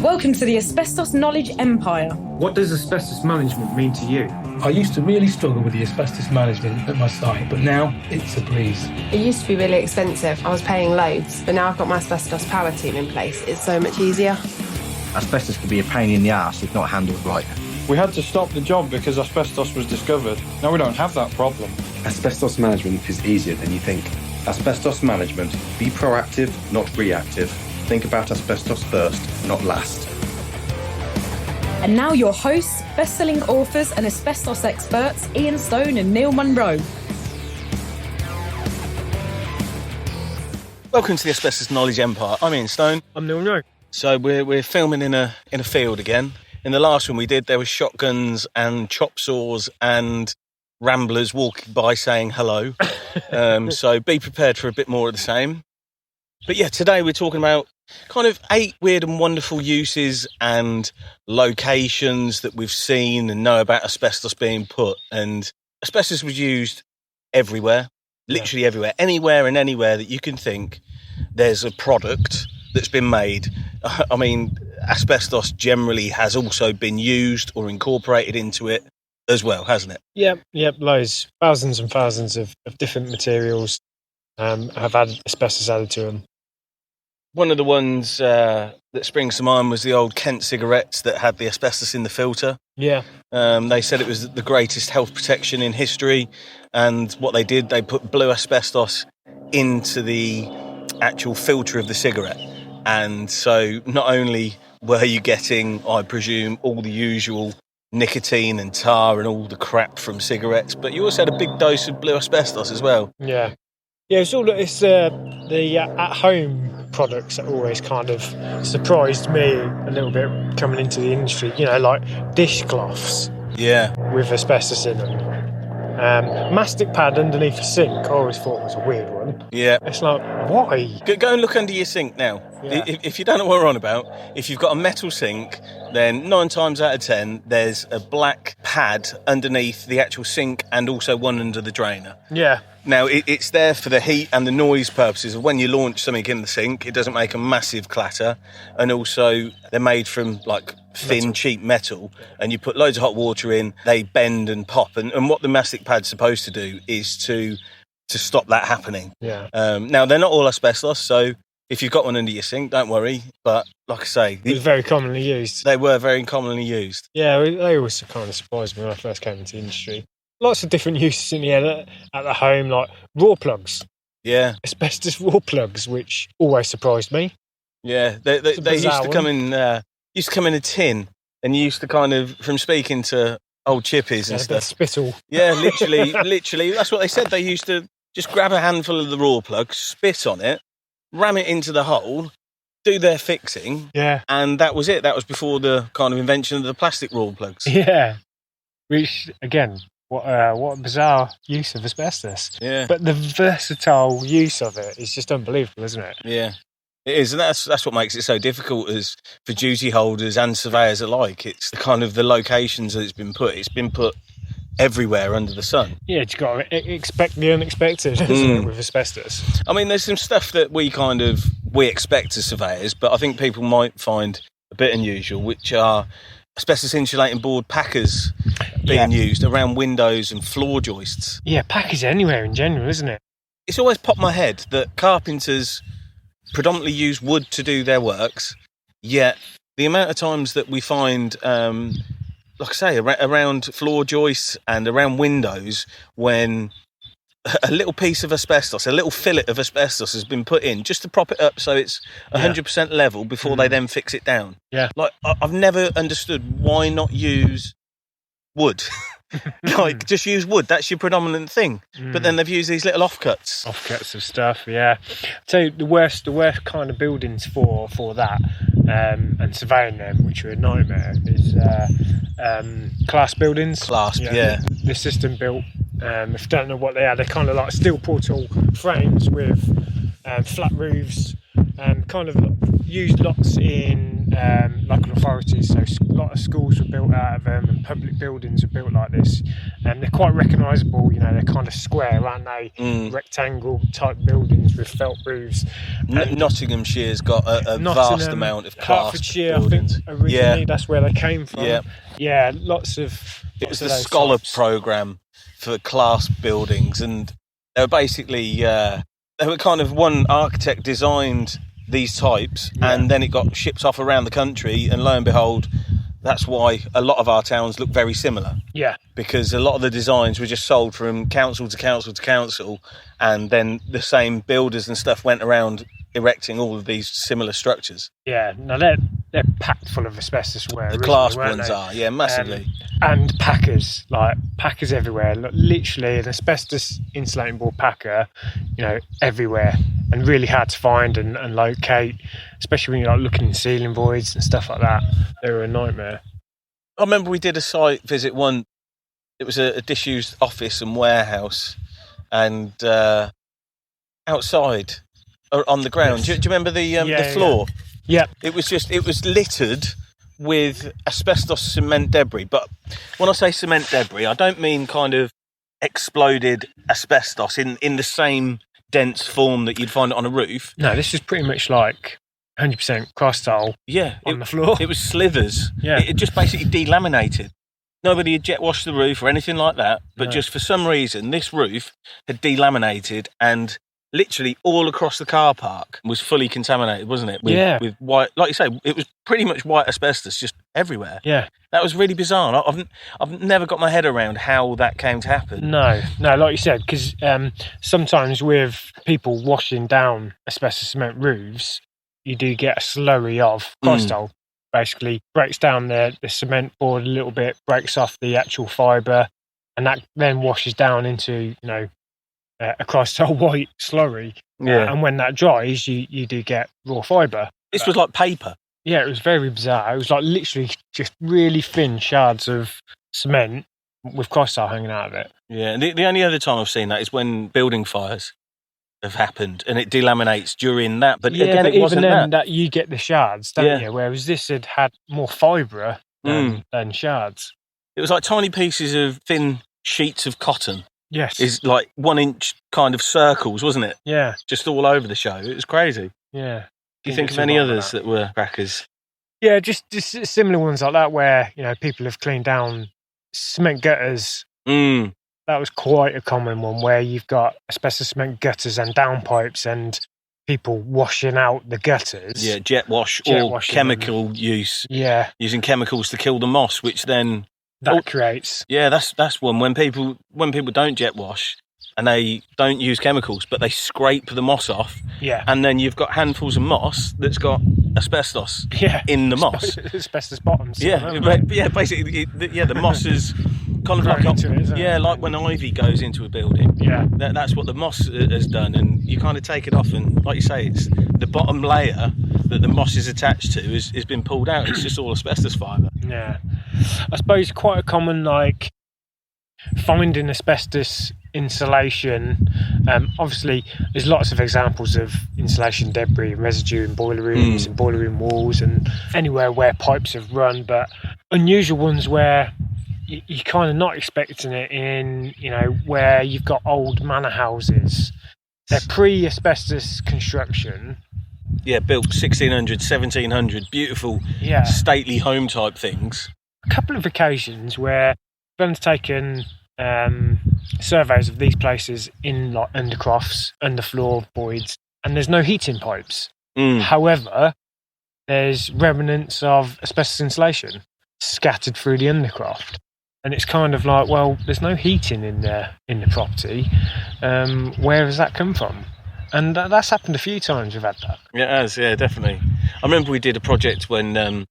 Welcome to the Asbestos Knowledge Empire. What does asbestos management mean to you? I used to really struggle with the asbestos management at my site, but now it's a breeze. It used to be really expensive. I was paying loads, but now I've got my asbestos power team in place. It's so much easier. Asbestos can be a pain in the arse if not handled right. We had to stop the job because asbestos was discovered. Now we don't have that problem. Asbestos management is easier than you think. Asbestos management. Be proactive, not reactive. Think about asbestos first, not last. And now your hosts, best-selling authors and asbestos experts, Ian Stone and Neil Munro. Welcome to the Asbestos Knowledge Empire. I'm Ian Stone. I'm Neil Munro. So we're filming in a field again. In the last one we did, there were shotguns and chop saws and ramblers walking by saying hello. So be prepared for a bit more of the same. But yeah, today we're talking about kind of 8 weird and wonderful uses and locations that we've seen and know about asbestos being put. And asbestos was used everywhere, literally everywhere, anywhere and anywhere that you can think there's a product that's been made. I mean, asbestos generally has also been used or incorporated into it as well, hasn't it? Yep, loads. Thousands and thousands of different materials have had asbestos added to them. One of the ones that springs to mind was the old Kent cigarettes that had the asbestos in the filter. Yeah. They said it was the greatest health protection in history. And what they did, they put blue asbestos into the actual filter of the cigarette. And so not only were you getting, I presume, all the usual nicotine and tar and all the crap from cigarettes, but you also had a big dose of blue asbestos as well. Yeah, it's the at-home products that always kind of surprised me a little bit coming into the industry. You know, like dishcloths. Yeah. With asbestos in them. Mastic pad underneath a sink, I always thought was a weird one. Yeah. It's like, why? Go and look under your sink now. Yeah. If you don't know what we're on about, if you've got a metal sink, then 9 times out of 10, there's a black pad underneath the actual sink and also one under the drainer. Yeah. Now, it's there for the heat and the noise purposes of when you launch something in the sink, it doesn't make a massive clatter. And also, they're made from, like, thin, cheap metal, and you put loads of hot water in, they bend and pop. And what the mastic pad's supposed to do is to stop that happening. Yeah. Now, they're not all asbestos, so if you've got one under your sink, don't worry. But, like I say... It was very commonly used. They were very commonly used. Yeah, they always kind of surprised me when I first came into the industry. Lots of different uses in here at the home, like raw plugs. Yeah. Asbestos raw plugs, which always surprised me. Yeah, they used to come in a tin, and you used to kind of, from speaking to old chippies and stuff. Spittle. Yeah, literally, that's what they said. They used to just grab a handful of the raw plugs, spit on it, ram it into the hole, do their fixing. Yeah. And that was it. That was before the kind of invention of the plastic raw plugs. Yeah. Which, again, what a bizarre use of asbestos. Yeah. But the versatile use of it is just unbelievable, isn't it? Yeah. It is, and that's what makes it so difficult as for duty holders and surveyors alike. It's the kind of the locations that it's been put. It's been put everywhere under the sun. Yeah, you've got to expect the unexpected, isn't it, with asbestos? I mean, there's some stuff that we expect as surveyors, but I think people might find a bit unusual, which are asbestos insulating board packers being used around windows and floor joists. Yeah, packers anywhere in general, isn't it? It's always popped my head that carpenters predominantly use wood to do their works, yet the amount of times that we find, like I say, around floor joists and around windows, when a little piece of asbestos, a little fillet of asbestos has been put in just to prop it up so it's 100% level before they then fix it down. Yeah. Like, I've never understood why not use wood. Like, just use wood, that's your predominant thing. But then they've used these little offcuts of stuff. Yeah, tell you the worst kind of buildings for that and surveying them, which are a nightmare, is class buildings. Yeah. The system built, if you don't know what they are, they're kind of like steel portal frames with flat roofs, kind of used lots in local authorities, so a lot of schools were built out of them, and public buildings were built like this, and they're quite recognisable. You know, they're kind of square, aren't they? Rectangle type buildings with felt roofs. Nottinghamshire's got a vast amount of class Hertfordshire, buildings. I think originally that's where they came from. Yeah, lots of. It was the scholar programme for class buildings, and they were basically they were kind of one architect designed these types, and then it got shipped off around the country, and lo and behold, that's why a lot of our towns look very similar. Yeah, because a lot of the designs were just sold from council to council to council, and then the same builders and stuff went around erecting all of these similar structures. Yeah, no, they're packed full of asbestos ware. The class ones are, massively. And packers everywhere. Literally an asbestos insulating board packer, everywhere, and really hard to find and locate, especially when you're looking in ceiling voids and stuff like that. They were a nightmare. I remember we did a site visit one. It was a disused office and warehouse, and outside on the ground. Yes. Do you remember the floor? Yeah. It was littered with asbestos cement debris. But when I say cement debris, I don't mean kind of exploded asbestos in the same dense form that you'd find it on a roof. No, this is pretty much like 100% crustal on the floor. It was slivers. Yeah. It just basically delaminated. Nobody had jet washed the roof or anything like that, but just for some reason, this roof had delaminated, and literally all across the car park was fully contaminated, wasn't it? With white, like you say, it was pretty much white asbestos just everywhere. Yeah. That was really bizarre. I've never got my head around how that came to happen. No, like you said, because sometimes with people washing down asbestos cement roofs, you do get a slurry of crustal. Basically breaks down the cement board a little bit, breaks off the actual fibre, and that then washes down into a crustal white slurry. And when that dries, you do get raw fibre. This was like paper. Yeah, it was very bizarre. It was like literally just really thin shards of cement with crustal hanging out of it. Yeah, and the only other time I've seen that is when building fires have happened and it delaminates during that. But again, it wasn't even then that you get the shards, don't you? Whereas this had more fibre than shards. It was like tiny pieces of thin sheets of cotton. Yes. Is like 1 inch kind of circles, wasn't it? Yeah. Just all over the show. It was crazy. Yeah. Do you think of any others that were crackers? Yeah, just similar ones like that where, people have cleaned down cement gutters. That was quite a common one where you've got asbestos cement gutters and downpipes and people washing out the gutters. Yeah, jet or chemical use. Yeah. Using chemicals to kill the moss, which then creates. Yeah, that's one when people don't jet wash and they don't use chemicals, but they scrape the moss off. Yeah. And then you've got handfuls of moss that's got asbestos in the moss. Asbestos bottoms. Basically, the moss is kind of like when ivy goes into a building. Yeah. That's what the moss has done, and you kind of take it off, and like you say, it's the bottom layer that the moss is attached to has been pulled out. It's just all asbestos fibre. Yeah. I suppose quite a common finding asbestos insulation. Obviously, there's lots of examples of insulation debris and residue in boiler rooms and boiler room walls and anywhere where pipes have run, but unusual ones where you're kind of not expecting it in, where you've got old manor houses. They're pre-asbestos construction. Yeah, built 1600, 1700, beautiful, stately home type things. A couple of occasions where I've undertaken surveys of these places in undercrofts, underfloor voids, and there's no heating pipes. However, there's remnants of asbestos insulation scattered through the undercroft. And it's kind of like, well, there's no heating in the property. Where has that come from? And that's happened a few times. We've had that. Yeah, it has. Yeah, definitely. I remember we did a project when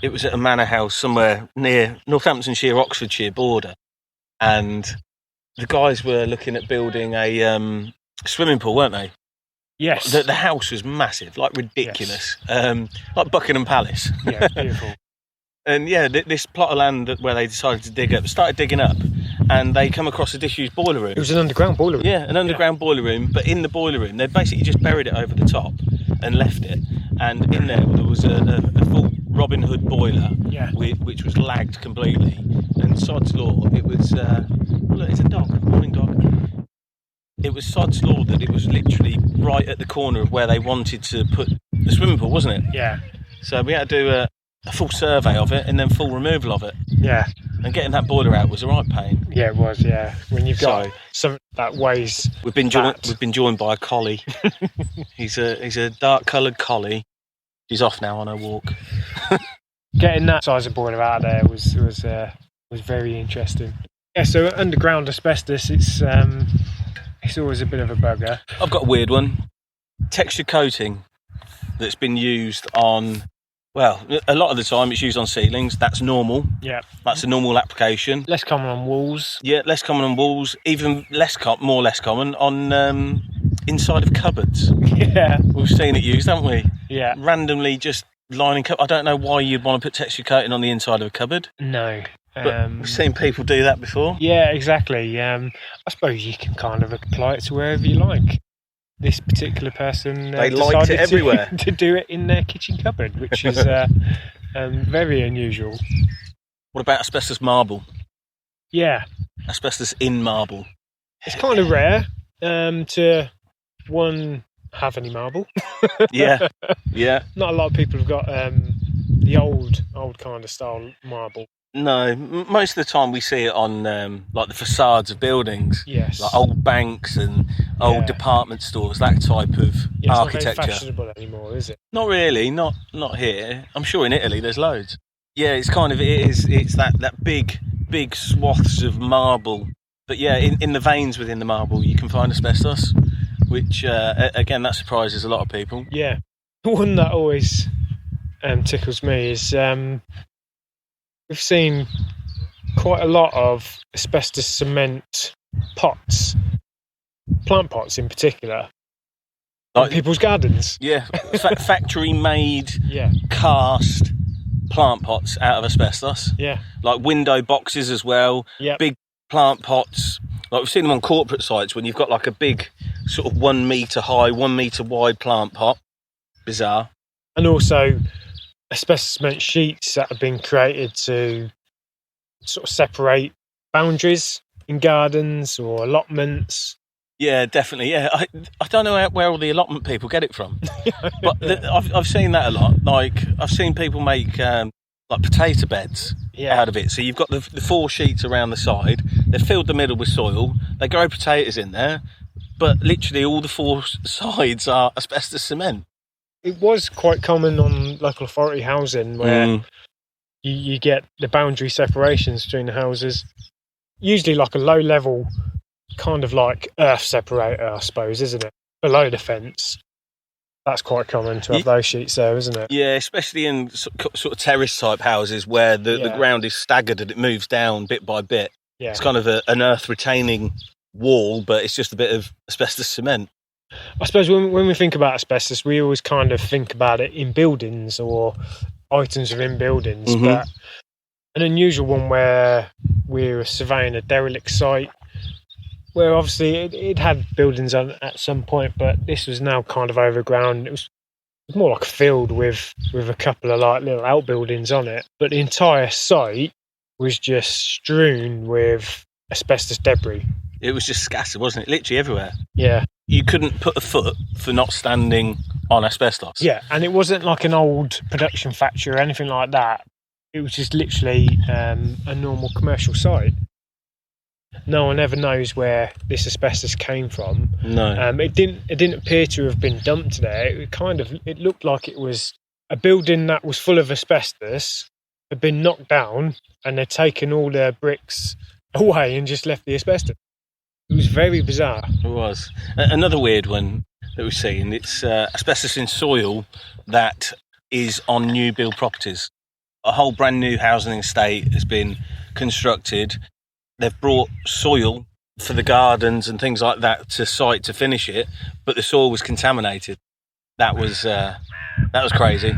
it was at a manor house somewhere near Northamptonshire, Oxfordshire border, and the guys were looking at building a swimming pool, weren't they? Yes. The house was massive, like ridiculous, like Buckingham Palace. Yeah, beautiful. And this plot of land where they decided to dig up, started digging up, and they come across a disused boiler room. It was an underground boiler room. Yeah, an underground boiler room, but in the boiler room, they'd basically just buried it over the top and left it. And in there was a full Robin Hood boiler, which was lagged completely. And sod's law, it was... look, it's a dog. Morning, dog. It was sod's law that it was literally right at the corner of where they wanted to put the swimming pool, wasn't it? Yeah. So we had to do a full survey of it and then full removal of it. Yeah. And getting that boiler out was a right pain. Yeah, it was, yeah. When you've got something that weighs... We've been joined by a collie. He's a dark coloured collie. She's off now on her walk. Getting that size of boiler out of there was very interesting. Yeah, so underground asbestos, it's always a bit of a bugger. I've got a weird one. Texture coating that's been used on... Well, a lot of the time it's used on ceilings. That's normal. Yeah. That's a normal application. Less common on walls. Yeah, less common on walls. Even more less common on inside of cupboards. Yeah. We've seen it used, haven't we? Yeah. Randomly just lining up. I don't know why you'd want to put texture coating on the inside of a cupboard. No. But we've seen people do that before. Yeah, exactly. I suppose you can kind of apply it to wherever you like. This particular person they liked it everywhere to do it in their kitchen cupboard, which is very unusual. What about asbestos marble? Yeah, asbestos in marble. It's kind of rare to have any marble. Yeah. Not a lot of people have got the old kind of style marble. No, most of the time we see it on like the facades of buildings. Yes. Like old banks and old department stores, that type of architecture. It's not very fashionable anymore, is it? Not really, not here. I'm sure in Italy there's loads. Yeah, it's that big swaths of marble. But yeah, in the veins within the marble you can find asbestos, which again that surprises a lot of people. Yeah. One that always tickles me is we've seen quite a lot of asbestos cement pots, plant pots in particular, in people's gardens. Yeah, factory made Yeah. cast plant pots out of asbestos. Yeah. Like window boxes as well. Yep. Big plant pots. Like we've seen them on corporate sites when you've got like a big sort of 1 metre high, 1 metre wide plant pot. Bizarre. And also asbestos cement sheets that have been created to sort of separate boundaries in gardens or allotments. Yeah, definitely. Yeah, I don't know where all the allotment people get it from, but I've seen that a lot. Like I've seen people make like potato beds out of it. So you've got the 4 sheets around the side. They've filled the middle with soil. They grow potatoes in there, but literally all the 4 sides are asbestos cement. It was quite common on local authority housing where you get the boundary separations between the houses. Usually like a low level kind of like earth separator, I suppose, isn't it? Below the fence. That's quite common to have those sheets there, isn't it? Yeah, especially in sort of terrace type houses where the ground is staggered and it moves down bit by bit. Yeah. It's kind of an earth retaining wall, but it's just a bit of asbestos cement. I suppose when we think about asbestos, we always kind of think about it in buildings or items within buildings, but an unusual one where we're surveying a derelict site where obviously it had buildings on at some point, but this was now kind of overgrown. It was more like a field with a couple of like little outbuildings on it, but the entire site was just strewn with asbestos debris. It was just scattered, wasn't it? Literally everywhere. Yeah. You couldn't put a foot for not standing on asbestos. Yeah, and it wasn't like an old production factory or anything like that. It was just literally a normal commercial site. No one ever knows where this asbestos came from. No. It didn't appear to have been dumped there. It looked like it was a building that was full of asbestos, had been knocked down, and they'd taken all their bricks away and just left the asbestos. It was very bizarre. It was. Another weird one that we've seen, it's asbestos in soil that is on new build properties. A whole brand new housing estate has been constructed. They've brought soil for the gardens and things like that to site to finish it, but the soil was contaminated. That was crazy.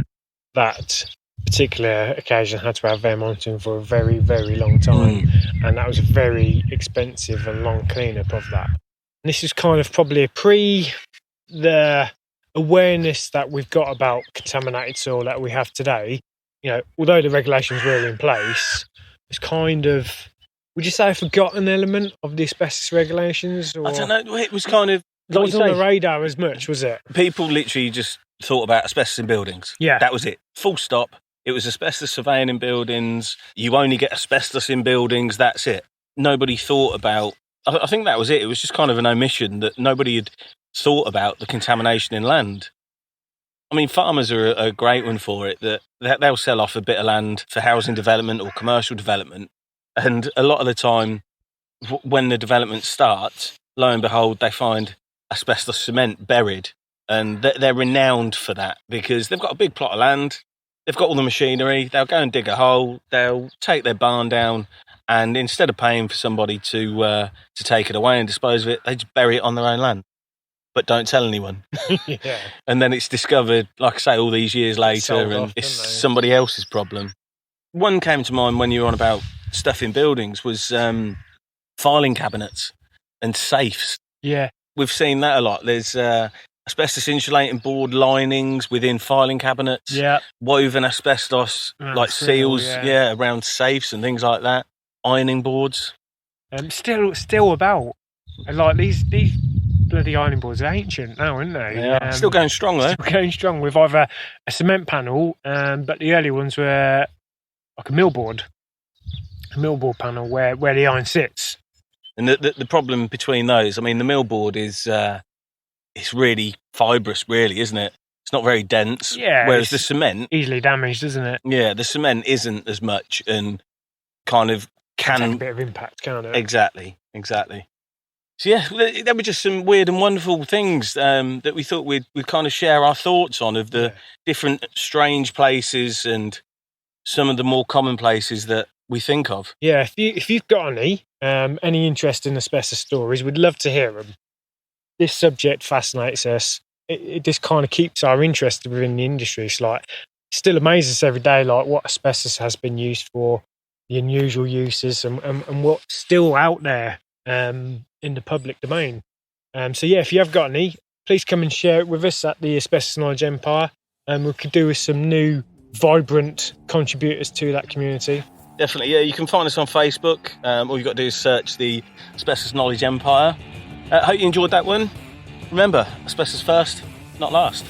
That particular occasion had to have air monitoring for a very, very long time, and that was a very expensive and long cleanup of that. And this is kind of probably the awareness that we've got about contaminated soil that we have today. You know, although the regulations were in place, it's kind of, would you say, a forgotten element of the asbestos regulations? Or I don't know. It was kind of, it wasn't on the radar as much, was it? People literally just thought about asbestos in buildings. Yeah. That was it. Full stop. It was asbestos surveying in buildings. You only get asbestos in buildings. That's it. Nobody thought about, I think that was it. It was just kind of an omission that nobody had thought about the contamination in land. I mean, farmers are a great one for it, that they'll sell off a bit of land for housing development or commercial development. And a lot of the time, when the development starts, lo and behold, they find asbestos cement buried. And they're renowned for that because they've got a big plot of land. They've got all the machinery. They'll go and dig a hole. They'll take their barn down. And instead of paying for somebody to take it away and dispose of it, they just bury it on their own land. But don't tell anyone. Yeah. And then it's discovered, like I say, all these years later, Sold and off, it's don't they? somebody else's problem. One came to mind when you were on about stuff in buildings was filing cabinets and safes. Yeah. We've seen that a lot. There's asbestos insulating board linings within filing cabinets. Yeah. Woven asbestos, Around like the seal, seals, yeah. around safes and things like that. Ironing boards. Still about. And like these bloody ironing boards are ancient now, aren't they? Yeah. Still going strong, though. Still going strong with either a cement panel, but the early ones were like a millboard panel where the iron sits. And the problem between those, I mean, the millboard is it's really fibrous, really, isn't it? It's not very dense. Yeah. Whereas the cement, easily damaged, isn't it? yeah, the cement isn't as much and kind of Take a can bit of impact, can't it? exactly. So yeah, there were just some weird and wonderful things that we thought we'd kind of share our thoughts on of the different strange places and some of the more common places that we think of. Yeah, if you've got any interest in asbestos stories, we'd love to hear them. This subject fascinates us. It just kind of keeps our interest within the industry. It's like, it still amazes us every day, like what asbestos has been used for, the unusual uses, and what's still out there in the public domain. So yeah, if you have got any, please come and share it with us at the Asbestos Knowledge Empire, and we could do with some new, vibrant contributors to that community. Definitely, yeah. You can find us on Facebook. All you've got to do is search the Asbestos Knowledge Empire. Hope you enjoyed that one. Remember, asbestos first, not last.